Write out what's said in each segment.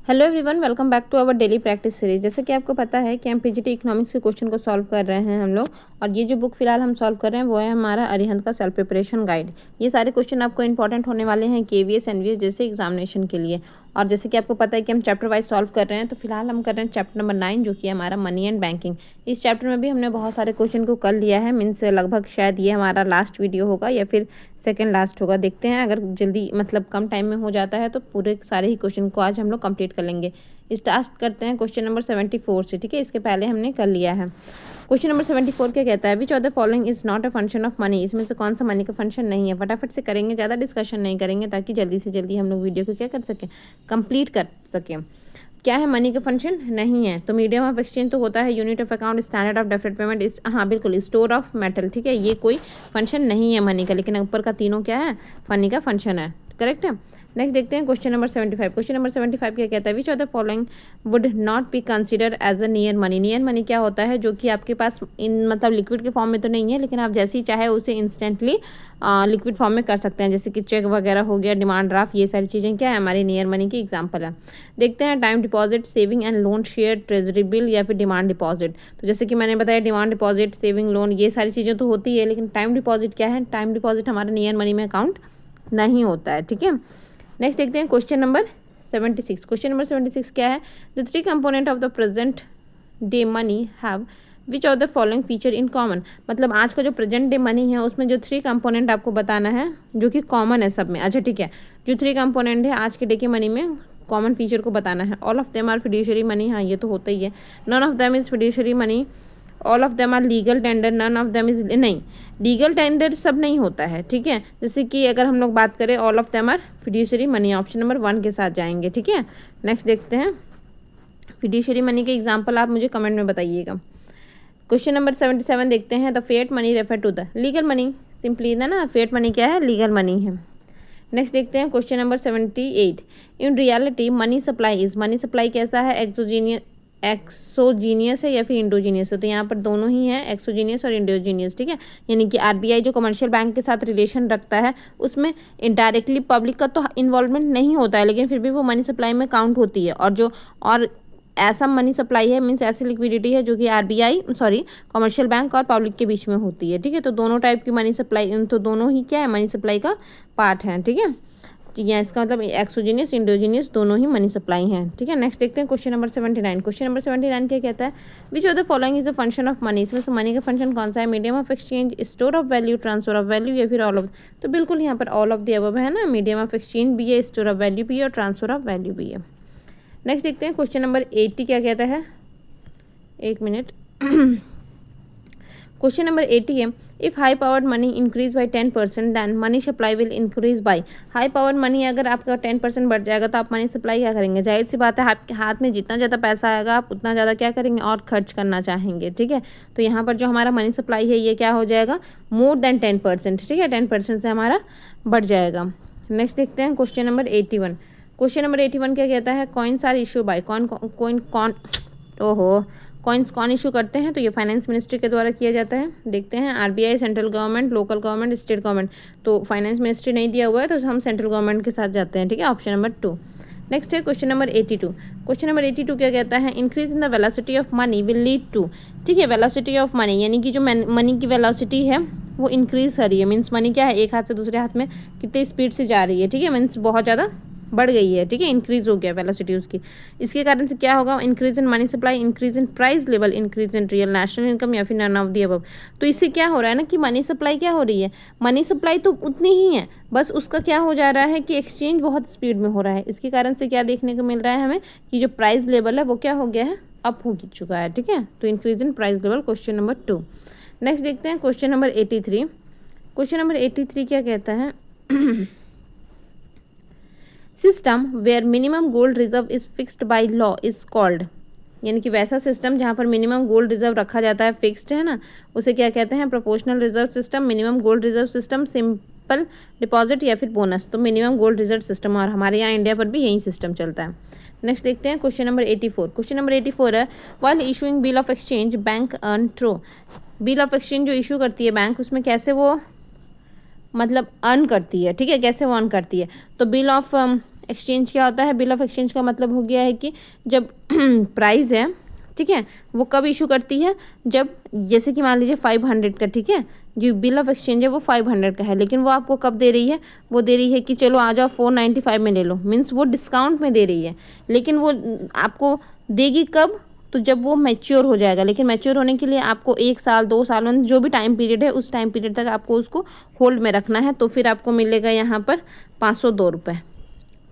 Hello everyone, welcome back to our daily practice series. जैसे कि आपको पता है कि हम पीजीटी इकोनॉमिक्स के क्वेश्चन को सॉल्व कर रहे हैं हम लोग, और ये जो बुक फिलहाल हम सॉल्व कर रहे हैं वो है हमारा अरिहंत का सेल्फ प्रिपरेशन गाइड। ये सारे क्वेश्चन आपको इंपॉर्टेंट होने वाले हैं केवीएस एनवीएस जैसे एग्जामिनेशन के लिए। और जैसे कि आपको पता है कि हम चैप्टर वाइज सॉल्व कर रहे हैं, तो फिलहाल हम कर रहे हैं चैप्टर नंबर 9 जो कि हमारा मनी एंड बैंकिंग। इस चैप्टर में भी हमने बहुत सारे क्वेश्चन को कर लिया है, मीन्स लगभग शायद ये हमारा लास्ट वीडियो होगा या फिर सेकंड लास्ट होगा, देखते हैं। अगर जल्दी मतलब कम टाइम में हो जाता है तो पूरे सारे ही क्वेश्चन को आज हम लोग कंप्लीट कर लेंगे। स्टार्ट करते हैं क्वेश्चन नंबर 74 से, ठीक है। इसके पहले हमने कर लिया है। क्वेश्चन नंबर 74 क्या कहता है, which of the following is not a function of money. इसमें से कौन सा मनी का फंक्शन नहीं है। फटाफट से करेंगे, ज़्यादा डिस्कशन नहीं करेंगे ताकि जल्दी से जल्दी हम लोग वीडियो को क्या कर सकें, कंप्लीट कर सकें। क्या है मनी का फंक्शन नहीं है, तो मीडियम ऑफ एक्सचेंज तो होता है, unit of account, standard of deferred payment, इस हाँ बिल्कुल, स्टोर ऑफ मेटल, ठीक है। ये कोई फंक्शन नहीं है मनी का, लेकिन ऊपर का तीनों क्या है, मनी का फंक्शन है, करेक्ट है। नेक्स्ट देखते हैं क्वेश्चन नंबर 75। क्वेश्चन नंबर 75 क्या कहता है, which of the following would not be consider as a near money. Near money क्या होता है, जो कि आपके पास इन मतलब लिक्विड के फॉर्म में तो नहीं है, लेकिन आप जैसे ही चाहे उसे इंस्टेंटली लिक्विड फॉर्म में कर सकते हैं, जैसे कि चेक वगैरह हो गया, डिमांड ड्राफ्ट, ये सारी चीज़ें क्या है, हमारी नियर मनी की एग्जाम्पल है। देखते हैं time deposit, saving and loan, share, treasury bill या फिर डिमांड डिपॉजिट। तो जैसे कि मैंने बताया डिमांड डिपॉजिट, सेविंग, लोन, ये सारी चीज़ें तो होती है, लेकिन टाइम डिपॉजिट क्या है, टाइम डिपॉजिट हमारे नियर मनी में अकाउंट नहीं होता है, ठीक है। नेक्स्ट देखते हैं क्वेश्चन नंबर 76। क्वेश्चन नंबर 76 क्या है, the three component of the present day money have which of the following feature in common. मतलब आज का जो प्रेजेंट डे मनी है उसमें जो थ्री कंपोनेंट आपको बताना है जो कि कॉमन है सब में। अच्छा ठीक है, जो थ्री कंपोनेंट है आज के डे के मनी में कॉमन फीचर को बताना है। All of them are fiduciary money, हाँ ये तो होता ही है। None of them is fiduciary money, all of them are legal tender, none of them is, नहीं लीगल टेंडर सब नहीं होता है, ठीक है। जैसे कि अगर हम लोग बात करें all of them are fiduciary money, option number 1 के साथ जाएंगे, ठीक है। नेक्स्ट देखते हैं फिड्यूशियरी मनी के एग्जाम्पल आप मुझे कमेंट में बताइएगा। क्वेश्चन नंबर 77 देखते हैं, the fiat money refer to the legal money. Simply ना, फेट मनी क्या है, लीगल मनी है। नेक्स्ट देखते हैं question number 78, in reality money supply is, money supply कैसा है, एक्सोजीनियस है या फिर इंडोजीनियस है। तो यहाँ पर दोनों ही हैं, एक्सोजीनियस और इंडोजीनियस, ठीक है। यानी कि आरबीआई जो कमर्शियल बैंक के साथ रिलेशन रखता है उसमें इनडायरेक्टली पब्लिक का तो इन्वॉल्वमेंट नहीं होता है, लेकिन फिर भी वो मनी सप्लाई में काउंट होती है। और ऐसा मनी सप्लाई है, मीन्स ऐसी लिक्विडिटी है जो कि आरबीआई कमर्शियल बैंक और पब्लिक के बीच में होती है, ठीक है। तो दोनों टाइप की मनी सप्लाई, तो दोनों ही क्या है, मनी सप्लाई का पार्ट है, ठीक है। या इसका मतलब एक्सोजीनियस इंडोजीनियस दोनों ही मनी सप्लाई हैं, ठीक है। नेक्स्ट देखते हैं क्वेश्चन नंबर 79। क्वेश्चन नंबर 79 क्या कहता है, which of the following is a function of money. इसमें से मनी का फंक्शन कौन सा है, medium of exchange, store of value, transfer of value या फिर ऑल ऑफ। तो बिल्कुल यहाँ पर ऑल ऑफ द अबव है ना, मीडियम ऑफ एक्सचेंज भी है, स्टोर ऑफ वैल्यू भी है और ट्रांसफर ऑफ वैल्यू भी है। नेक्स्ट देखते हैं क्वेश्चन नंबर 80 क्या कहता है, एक मिनट। क्वेश्चन नंबर 80 है, if high powered money increase by 10% than money supply will increase by. High powered money अगर आपका 10% बढ़ जाएगा तो आप मनी सप्लाई क्या करेंगे, जाहिर सी बात है आपके हाथ में जितना ज़्यादा पैसा आएगा आप उतना ज़्यादा क्या करेंगे, और खर्च करना चाहेंगे, ठीक है। तो यहाँ पर जो हमारा मनी सप्लाई है ये क्या हो जाएगा, मोर देन 10%, ठीक है। 10% से हमारा बढ़ जाएगा। नेक्स्ट देखते हैं क्वेश्चन नंबर 81। क्वेश्चन नंबर 81 क्या कहता है, coins are issue by, coins कौन इशू करते हैं, तो ये फाइनेंस मिनिस्ट्री के द्वारा किया जाता है। देखते हैं RBI, central government, local government, state government. तो फाइनेंस मिनिस्ट्री नहीं दिया हुआ है तो हम सेंट्रल गवर्नमेंट के साथ जाते हैं, ठीक है, ऑप्शन नंबर 2। नेक्स्ट है क्वेश्चन नंबर 82। क्वेश्चन नंबर 82 क्या कहता है, increase in the velocity of money will lead to, ठीक है। वेलोसिटी ऑफ मनी यानी कि जो मनी की वेलोसिटी है वो इंक्रीज कर रही है, मीन्स मनी क्या है, एक हाथ से दूसरे हाथ में कितनी स्पीड से जा रही है, ठीक है, मीन्स बहुत ज़्यादा बढ़ गई है, ठीक है, इंक्रीज हो गया वेलोसिटी उसकी। इसके कारण से क्या होगा, increase in money supply, increase in price level, increase in real national income या फिर नन ऑफ दी अबव। तो इससे क्या हो रहा है ना कि मनी सप्लाई क्या हो रही है, मनी सप्लाई तो उतनी ही है, बस उसका क्या हो जा रहा है कि एक्सचेंज बहुत स्पीड में हो रहा है। इसके कारण से क्या देखने को मिल रहा है हमें कि जो प्राइस लेवल है वो क्या हो गया है, अप हो चुका है, ठीक है। तो increase in price level, question number 2। Next देखते हैं क्वेश्चन नंबर 83। क्वेश्चन नंबर 83 क्या कहता है, system where minimum gold reserve is fixed by law is called. यानी कि वैसा सिस्टम जहाँ पर मिनिमम गोल्ड रिजर्व रखा जाता है, फिक्स्ड है ना, उसे क्या कहते हैं, proportional reserve system, minimum gold reserve system, simple deposit या फिर बोनस। तो मिनिमम गोल्ड रिजर्व सिस्टम, और हमारे यहाँ इंडिया पर भी यही सिस्टम चलता है। नेक्स्ट देखते हैं क्वेश्चन नंबर 84। क्वेश्चन नंबर 84 है, while issuing bill of exchange bank earn through. Bill of exchange जो इशू करती है बैंक, उसमें कैसे वो मतलब अर्न करती है, ठीक है, कैसे वो अर्न करती है। तो बिल ऑफ एक्सचेंज क्या होता है? बिल ऑफ एक्सचेंज का मतलब हो गया है कि जब प्राइस है, ठीक है, वो कब इशू करती है? जब जैसे कि मान लीजिए 500 का, ठीक है, जो बिल ऑफ एक्सचेंज है वो 500 का है, लेकिन वो आपको कब दे रही है? वो दे रही है कि चलो आ जाओ 495 में ले लो, मीन्स वो डिस्काउंट में दे रही है, लेकिन वो आपको देगी कब? तो जब वो मैच्योर हो जाएगा। लेकिन मैच्योर होने के लिए आपको 1 साल 2 साल में जो भी टाइम पीरियड है उस टाइम पीरियड तक आपको उसको होल्ड में रखना है, तो फिर आपको मिलेगा यहाँ पर 502 रुपये,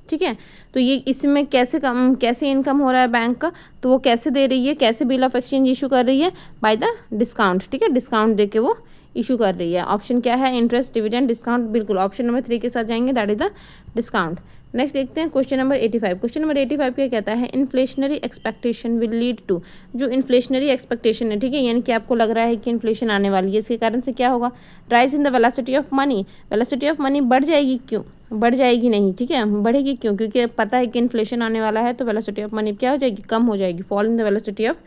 ठीक है। तो ये इसमें कैसे इनकम हो रहा है बैंक का? तो वो कैसे दे रही है, कैसे बिल ऑफ एक्सचेंज इशू कर रही है? बाय द डिस्काउंट, ठीक है, डिस्काउंट दे के वो इशू कर रही है। ऑप्शन क्या है? इंटरेस्ट, डिविडेंड, डिस्काउंट, बिल्कुल ऑप्शन नंबर 3 के साथ जाएंगे, that is the discount. Next देखते हैं क्वेश्चन नंबर 85। क्वेश्चन नंबर 85 क्या कहता है? Inflationary expectation will lead to, जो इन्फ्लेशनरी एक्सपेक्टेशन है, ठीक है, यानी कि आपको लग रहा है कि इन्फ्लेशन आने वाली है, इसके कारण से क्या होगा? Rise in the velocity of money, velocity of money बढ़ जाएगी। क्यों बढ़ जाएगी? नहीं, ठीक है, बढ़ेगी क्यों? क्योंकि पता है कि इन्फ्लेशन आने वाला है, तो वेलोसिटी ऑफ मनी क्या हो जाएगी? कम हो जाएगी, fall in the velocity of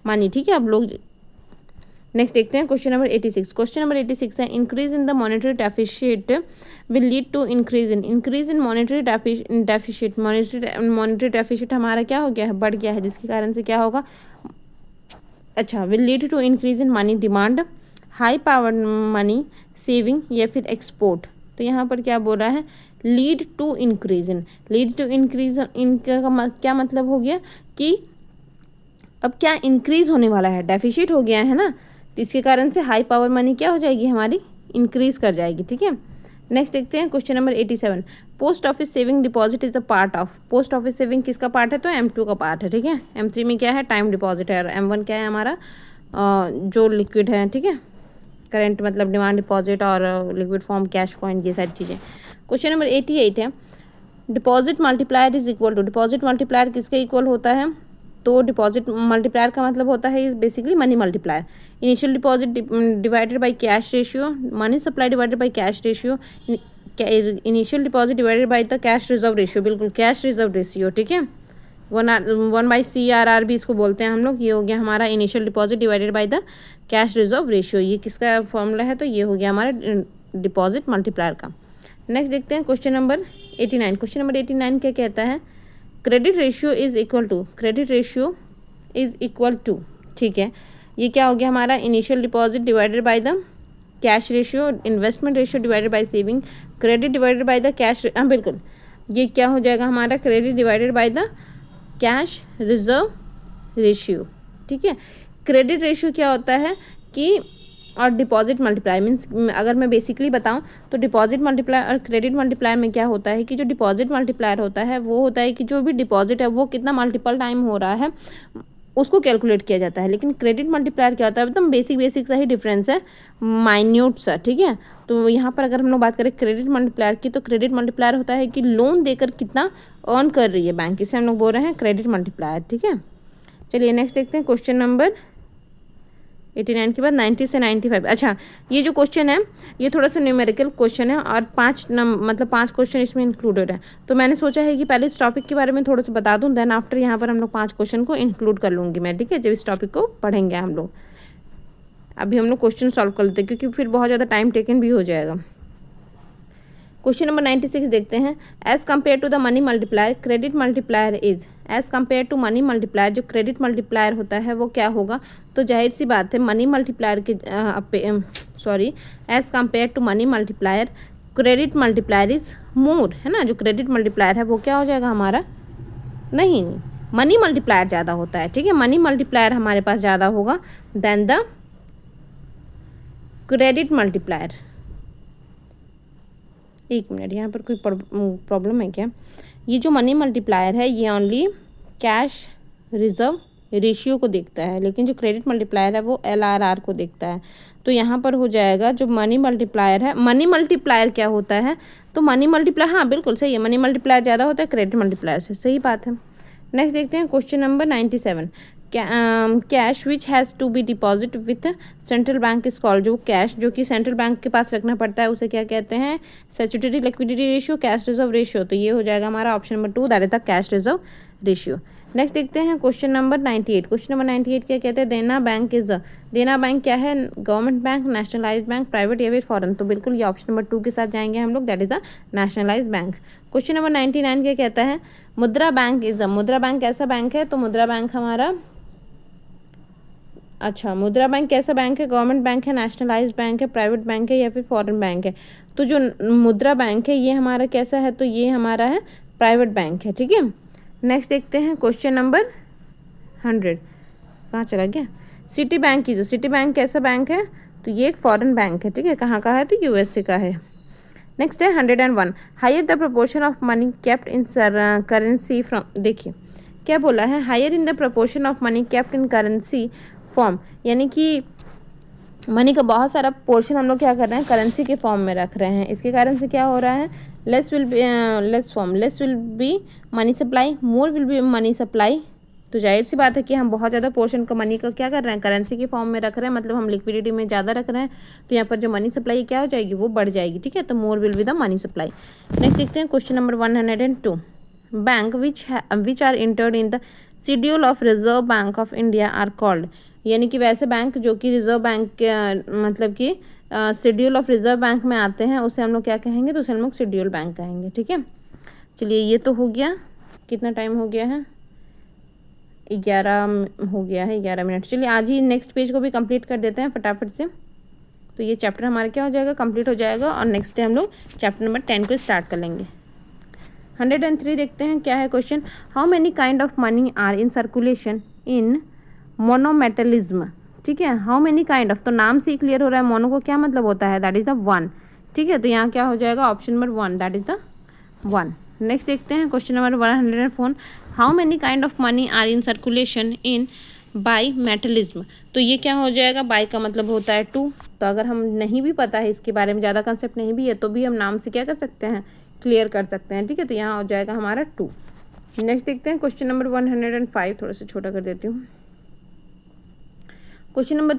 money, ठीक है। अब लोग नेक्स्ट देखते हैं क्वेश्चन नंबर 86। क्वेश्चन नंबर 86 है increase in the monetary deficit will lead to increase in monetary deficit. Monetary deficit हमारा क्या हो गया है? बढ़ गया है, जिसके कारण से क्या होगा? अच्छा, will lead to increase in money demand, high power money saving या फिर एक्सपोर्ट। तो यहाँ पर क्या बोल रहा है? Lead to increase in, lead to increase in का क्या मतलब हो गया कि अब क्या इंक्रीज होने वाला है, डेफिसिट हो गया है ना, तो इसके कारण से हाई पावर मनी क्या हो जाएगी? हमारी इंक्रीज कर जाएगी, ठीक है। नेक्स्ट देखते हैं question number 87। Post office saving deposit is the part of, post office saving किसका पार्ट है? तो M2 का पार्ट है, ठीक है। M3 में क्या है? टाइम डिपॉजिट है, और M1 क्या है? हमारा जो लिक्विड है, ठीक है, करेंट मतलब डिमांड डिपॉजिट और लिक्विड फॉर्म कैश कॉइन, ये सारी चीज़ें। क्वेश्चन नंबर 88 है deposit multiplier is equal to, deposit multiplier किसके इक्वल होता है? तो डिपॉजिट मल्टीप्लायर का मतलब होता है basically money multiplier. Initial deposit divided by cash ratio, money supply divided by cash ratio, initial deposit divided by the cash reserve ratio, बिल्कुल cash reserve ratio, ठीक है। 1/CRR भी इसको बोलते हैं हम लोग। ये हो गया हमारा initial deposit divided by the cash reserve ratio, ये किसका फॉर्मूला है? तो ये हो गया हमारा डिपॉजिट मल्टीप्लायर का। नेक्स्ट देखते हैं क्वेश्चन नंबर 89। क्वेश्चन नंबर 89 क्या कहता है? Credit ratio is equal to, credit ratio is equal to, ठीक है, ये क्या हो गया हमारा? Initial deposit divided by the cash ratio, investment ratio divided by saving, credit divided by the cash, हाँ बिल्कुल, ये क्या हो जाएगा हमारा? Credit divided by the cash reserve ratio, ठीक है। क्रेडिट रेशियो क्या होता है कि, और डिपॉजिट मल्टीप्लाई मीन्स, अगर मैं बेसिकली बताऊं तो डिपॉजिट मल्टीप्लाई और क्रेडिट मल्टीप्लायर में क्या होता है कि जो डिपॉजिट मल्टीप्लायर होता है वो होता है कि जो भी डिपॉजिट है वो कितना मल्टीपल टाइम हो रहा है उसको कैलकुलेट किया जाता है। लेकिन क्रेडिट मल्टीप्लायर क्या होता है? एकदम बेसिक सा ही डिफरेंस है, माइन्यूट सा, ठीक है। तो यहाँ पर अगर हम लोग बात करें क्रेडिट मल्टीप्लायर की, तो क्रेडिट मल्टीप्लायर होता है कि लोन देकर कितना अर्न कर रही है बैंक, इसे हम लोग बोल रहे हैं क्रेडिट मल्टीप्लायर, ठीक है। चलिए नेक्स्ट देखते हैं क्वेश्चन नंबर 89 के बाद 90 से 95। अच्छा, ये जो क्वेश्चन है ये थोड़ा सा न्यूमेरिकल क्वेश्चन है और 5 क्वेश्चन इसमें इंक्लूडेड है। तो मैंने सोचा है कि पहले इस टॉपिक के बारे में थोड़ा सा बता दूं, देन आफ्टर यहाँ पर हम लोग 5 क्वेश्चन को इंक्लूड कर लूँगी मैं, ठीक है, जब इस टॉपिक को पढ़ेंगे हम लोग। अभी हम लोग क्वेश्चन सॉल्व कर लेते हैं क्योंकि फिर बहुत ज़्यादा टाइम टेकन भी हो जाएगा। क्वेश्चन नंबर 96 देखते हैं। As compare to the money multiplier credit multiplier is, as compare to money multiplier जो क्रेडिट मल्टीप्लायर होता है वो क्या होगा? तो जाहिर सी बात है मनी मल्टीप्लायर के as compare to money multiplier credit multiplier is more, है ना। जो क्रेडिट मल्टीप्लायर है वो क्या हो जाएगा हमारा? नहीं, मनी मल्टीप्लायर ज़्यादा होता है, ठीक है, मनी मल्टीप्लायर हमारे पास ज़्यादा होगा देन द क्रेडिट मल्टीप्लायर। एक मिनट, यहाँ पर कोई प्रॉब्लम है क्या? ये जो मनी मल्टीप्लायर है ये ओनली कैश रिजर्व रेशियो को देखता है, लेकिन जो क्रेडिट मल्टीप्लायर है वो LRR को देखता है। तो यहाँ पर हो जाएगा जो मनी मल्टीप्लायर है, मनी मल्टीप्लायर क्या होता है? तो मनी मल्टीप्लायर, हाँ बिल्कुल सही है, मनी मल्टीप्लायर ज़्यादा होता है क्रेडिट मल्टीप्लायर से, सही बात है। नेक्स्ट देखते हैं question number 97। Cash which has to be deposit with central bank is called, जो कैश जो कि सेंट्रल बैंक के पास रखना पड़ता है उसे क्या कहते हैं? Statutory liquidity ratio, cash reserve ratio. तो ये हो जाएगा हमारा option number 2, that is the cash reserve ratio. Next देखते हैं क्वेश्चन नंबर 98। क्वेश्चन नंबर 98 क्या कहते हैं, देना बैंक इज देना बैंक क्या है, government bank, nationalised bank, private या फिर फॉरेन। तो बिल्कुल ये ऑप्शन नंबर 2 के साथ जाएंगे हम लोग, that is the nationalised bank. Question number 99 क्या कहता है, मुद्रा बैंक इज मुद्रा बैंक कैसा बैंक है, तो मुद्रा बैंक हमारा मुद्रा बैंक कैसा बैंक है, गवर्नमेंट बैंक है, नेशनलाइज्ड बैंक है, प्राइवेट बैंक है या फिर फॉरेन बैंक है। तो जो मुद्रा बैंक है ये हमारा कैसा है, तो ये हमारा है प्राइवेट बैंक है, ठीक है। नेक्स्ट देखते हैं क्वेश्चन नंबर 100, कहाँ चला गया, सिटी बैंक की सिटी बैंक कैसा बैंक है, तो ये एक फॉरेन बैंक है, ठीक है। कहाँ का है, तो यूएसए का है। नेक्स्ट है 101, higher the proportion of money kept in currency from. देखिए क्या बोला है, higher in the proportion of money kept in currency form, यानी कि मनी का बहुत सारा पोर्शन हम लोग क्या कर रहे हैं, करेंसी के फॉर्म में रख रहे हैं। इसके कारण से क्या हो रहा है, less will be money supply, more will B money supply. तो जाहिर सी बात है कि हम बहुत ज़्यादा पोर्शन का मनी का क्या कर रहे हैं, करेंसी के फॉर्म में रख रहे हैं, मतलब हम लिक्विडिटी में ज़्यादा रख रहे हैं। तो यहाँ पर जो मनी सप्लाई क्या हो जाएगी, वो बढ़ जाएगी, ठीक है। तो more will be the money supply. Next देखते हैं question number 102, bank which are entered in the schedule of reserve bank of India are called, यानी कि वैसे बैंक जो कि रिजर्व बैंक के मतलब कि शेड्यूल ऑफ रिजर्व बैंक में आते हैं, उसे हम लोग क्या कहेंगे, तो उसे हम लोग शेड्यूल बैंक कहेंगे, ठीक है। चलिए ये तो हो गया, कितना टाइम हो गया है, 11 हो गया है, 11 मिनट। चलिए आज ही नेक्स्ट पेज को भी कंप्लीट कर देते हैं फटाफट से। तो ये चैप्टर हमारा क्या हो जाएगा, कंप्लीट हो जाएगा, और नेक्स्ट डे हम लोग चैप्टर नंबर 10 को स्टार्ट कर लेंगे। 103 देखते हैं क्या है question, how many kind of money are in circulation in monometallism, ठीक है। हाउ मेनी काइंड ऑफ, तो नाम से ही क्लियर हो रहा है, मोनो को क्या मतलब होता है, दैट इज द वन, ठीक है। तो यहाँ क्या हो जाएगा, option number 1, that is the 1। Next देखते हैं question number 104, how many kind of money are in circulation in by metallism. तो ये क्या हो जाएगा, बाई का मतलब होता है 2। तो अगर हम नहीं भी पता है इसके बारे में, ज़्यादा कंसेप्ट नहीं भी है, तो भी हम नाम से क्या कर सकते हैं, क्लियर कर सकते हैं, ठीक है। तो यहाँ हो जाएगा हमारा 2। नेक्स्ट देखते हैं क्वेश्चन नंबर 105, थोड़ा सा छोटा कर देती हूँ। क्वेश्चन नंबर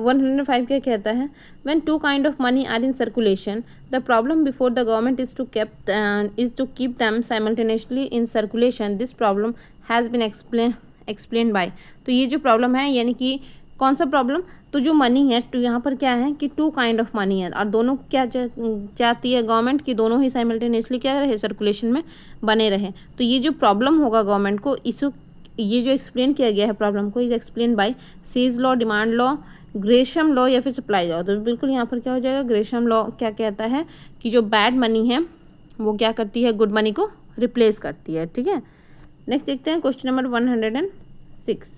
105 क्या कहता है, when two kind of money are in circulation the problem before the government is to keep them simultaneously in circulation, this problem has been explain by. तो ये जो प्रॉब्लम है, यानी कि कौन सा प्रॉब्लम, तो जो मनी है, तो यहाँ पर क्या है कि 2 काइंड ऑफ मनी है, और दोनों क्या चाहती है गवर्नमेंट की, दोनों ही साइमल्टेनियसली क्या रहे, सर्कुलेशन में बने रहे। तो ये जो प्रॉब्लम होगा गवर्नमेंट को, इसको ये जो एक्सप्लेन किया गया है प्रॉब्लम को, is explain by Say's law, demand law, Gresham law या फिर सप्लाई लॉ। तो बिल्कुल यहाँ पर क्या हो जाएगा, ग्रेशम लॉ क्या कहता है कि जो बैड मनी है वो क्या करती है, गुड मनी को रिप्लेस करती है, ठीक है। नेक्स्ट देखते हैं क्वेश्चन नंबर 106।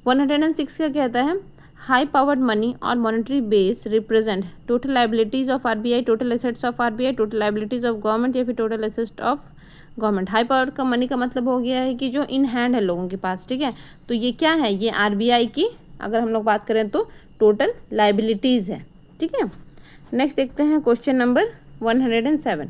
106 क्या कहता है, हाई पावर्ड मनी और monetary base represent total liabilities of RBI, total assets of RBI, total liabilities of government या फिर total assets of government. High power का मनी का मतलब हो गया है कि जो इन हैंड है लोगों के पास, ठीक है। तो ये क्या है, ये आरबीआई की अगर हम लोग बात करें तो टोटल लाइबिलिटीज़ है, ठीक है। नेक्स्ट देखते हैं क्वेश्चन नंबर 107।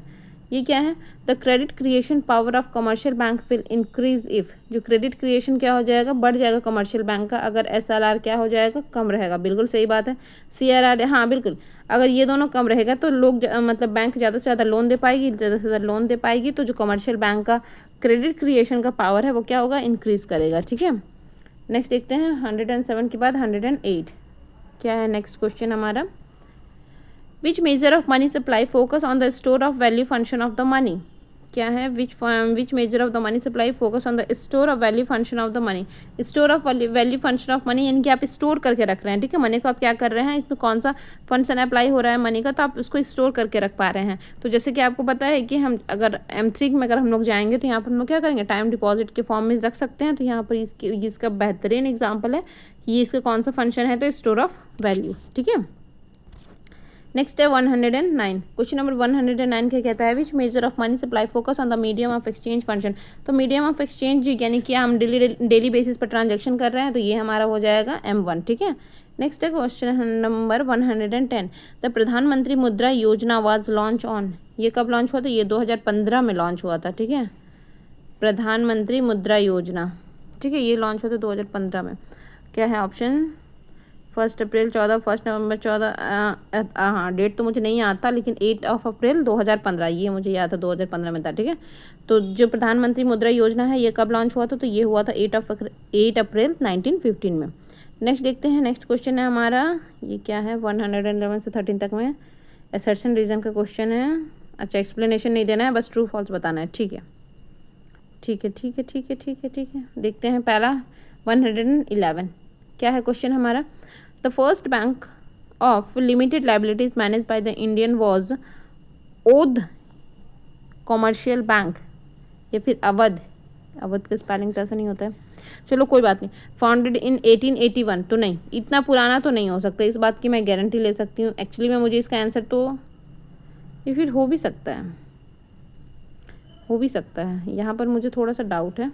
ये क्या है, the credit creation power of commercial bank will increase if, जो क्रेडिट क्रिएशन क्या हो जाएगा, बढ़ जाएगा कमर्शियल बैंक का, अगर एसएलआर क्या हो जाएगा, कम रहेगा। बिल्कुल सही बात है, सीआरआर, हाँ बिल्कुल, अगर ये दोनों कम रहेगा तो लोग मतलब बैंक ज़्यादा से ज़्यादा लोन दे पाएगी, ज़्यादा से ज़्यादा लोन दे पाएगी, तो जो कमर्शियल बैंक का क्रेडिट क्रिएशन का पावर है वो क्या होगा, इंक्रीज करेगा, ठीक है। नेक्स्ट देखते हैं 107 के बाद 108 क्या है नेक्स्ट क्वेश्चन हमारा, which major of money supply focus on the store of value function of the money. क्या है, which major of the money supply focus on the store of value function of the money. Store of value function of money यानी कि आप store करके रख रहे हैं, ठीक है। मनी को आप क्या कर रहे हैं, इसमें कौन सा फंक्शन अप्लाई हो रहा है मनी का, तो आप उसको स्टोर करके रख पा रहे हैं। तो जैसे कि आपको पता है कि हम अगर M3 में अगर हम लोग जाएंगे तो यहाँ पर हम लोग क्या करेंगे, टाइम डिपॉजिट के फॉर्म में रख सकते हैं। तो यहाँ पर इसका बेहतरीन एग्जाम्पल है, ये इसका कौन सा फंक्शन है, तो स्टोर ऑफ वैल्यू, ठीक है। नेक्स्ट है 109। क्वेश्चन नंबर 109 क्या कहता है, which major of money supply focus on the medium of exchange function. तो मीडियम ऑफ एक्सचेंज यानी कि हम डेली बेसिस पर ट्रांजेक्शन कर रहे हैं, तो ये हमारा हो जाएगा M1, ठीक है। नेक्स्ट है क्वेश्चन नंबर 110, द प्रधानमंत्री मुद्रा योजना वाज लॉन्च ऑन। ये कब लॉन्च हुआ था, ये 2015 में लॉन्च हुआ था, ठीक है। प्रधानमंत्री मुद्रा योजना, ठीक है, ये लॉन्च हुआ था 2015 में। क्या है ऑप्शन, 1 अप्रैल 14, 1 नवंबर 14, हाँ डेट तो मुझे नहीं आता, लेकिन 8 अप्रैल 2015 ये मुझे याद था, 2015 में था, ठीक है। तो जो प्रधानमंत्री मुद्रा योजना है ये कब लॉन्च हुआ था, तो ये हुआ था 8 अप्रैल 1915 में। नेक्स्ट देखते हैं, नेक्स्ट क्वेश्चन है हमारा, ये क्या है 111 से 13 तक में असर्शन रीजन का क्वेश्चन है। अच्छा, एक्सप्लेनेशन नहीं देना है, बस ट्रू फॉल्स बताना है, ठीक है ठीक है ठीक है ठीक है ठीक है ठीक है। देखते हैं पहला 111 क्या है क्वेश्चन हमारा। The first bank of limited liabilities manage by the Indian was Oudh commercial bank, या फिर अवध, अवध का स्पेलिंग तो ऐसा नहीं होता है, चलो कोई बात नहीं। फाउंडेड इन 1881, तो नहीं, इतना पुराना तो नहीं हो सकता, इस बात की मैं गारंटी ले सकती हूँ। एक्चुअली में मुझे इसका आंसर तो ये फिर हो भी सकता है, हो भी सकता है, यहाँ पर मुझे थोड़ा सा डाउट है,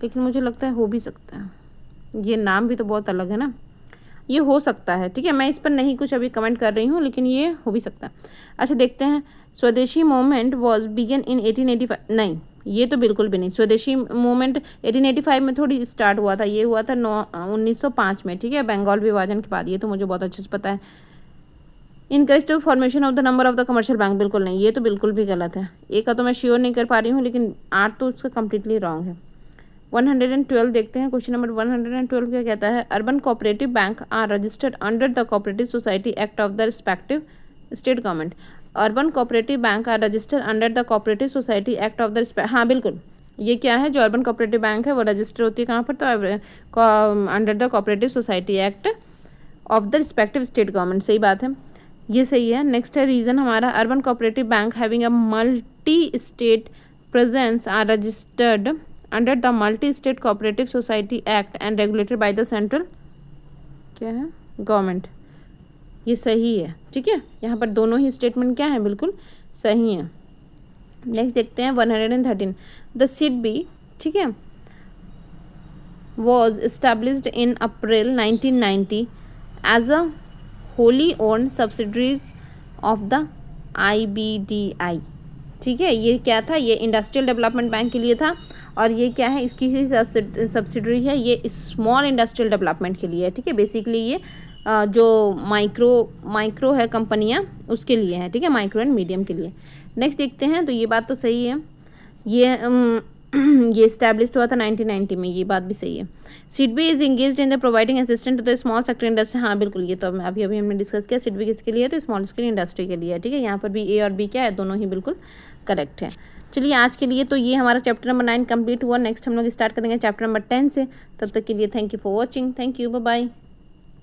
लेकिन मुझे लगता है हो भी सकता है। ये नाम भी तो बहुत अलग है ना, ये हो सकता है, ठीक है। मैं इस पर नहीं कुछ अभी कमेंट कर रही हूँ, लेकिन ये हो भी सकता है। अच्छा देखते हैं, स्वदेशी मूवमेंट वॉज बिगन इन 1885, नहीं ये तो बिल्कुल भी नहीं। स्वदेशी मूवमेंट 1885 में थोड़ी स्टार्ट हुआ था, ये हुआ था 1905 में, ठीक है, बंगाल विभाजन के बाद, ये तो मुझे बहुत अच्छे से पता है। Encourage to formation of the number of the commercial bank, बिल्कुल नहीं, ये तो बिल्कुल भी गलत है। एक का तो मैं श्योर नहीं कर पा रही हूँ, लेकिन 8 तो उसका कम्प्लीटली रॉन्ग है। 112 देखते हैं, क्वेश्चन नंबर 112 क्या कहता है। Urban cooperative bank are registered under the cooperative society act of the respective state government. Urban cooperative bank are registered under the cooperative society act of the हाँ बिल्कुल, ये क्या है, जो अर्बन कोऑपरेटिव बैंक है वो रजिस्टर होती है कहाँ पर, तो under the cooperative society act of the respective state government, सही बात है, ये सही है। नेक्स्ट है रीजन हमारा, urban cooperative bank having a multi state presence are registered under the multi state cooperative society act and regulated by the central क्या है गवर्नमेंट, ये सही है, ठीक है। यहाँ पर दोनों ही स्टेटमेंट क्या है, बिल्कुल सही है। नेक्स्ट देखते हैं 113, द सिडबी, ठीक है, was established in April 1990 as a wholly owned subsidiaries of the IBDI, ठीक है। ये क्या था, ये इंडस्ट्रियल डेवलपमेंट बैंक के लिए था, और ये क्या है, इसकी ही सब्सिडरी है, ये स्मॉल इंडस्ट्रियल डेवलपमेंट के लिए है, ठीक है। बेसिकली ये जो माइक्रो है कंपनियां, उसके लिए है, ठीक है, माइक्रो एंड मीडियम के लिए। नेक्स्ट देखते हैं, तो ये बात तो सही है, ये इस्टेब्लिश्ड हुआ था 1990 में, ये बात भी सही है। SIDBI is engaged in the providing assistant to the small sector industry, हाँ बिल्कुल, ये तो अभी हमने डिस्कस किया। सिडबी किसके लिए है, तो स्मॉल स्केल इंडस्ट्री के लिए है, ठीक है। यहाँ पर भी ए और बी क्या है, दोनों ही बिल्कुल करेक्ट है। चलिए आज के लिए तो ये हमारा चैप्टर नंबर 9 कंप्लीट हुआ। नेक्स्ट हम लोग स्टार्ट करेंगे चैप्टर नंबर 10 से। तब तक के लिए thank you for watching, thank you, bye bye.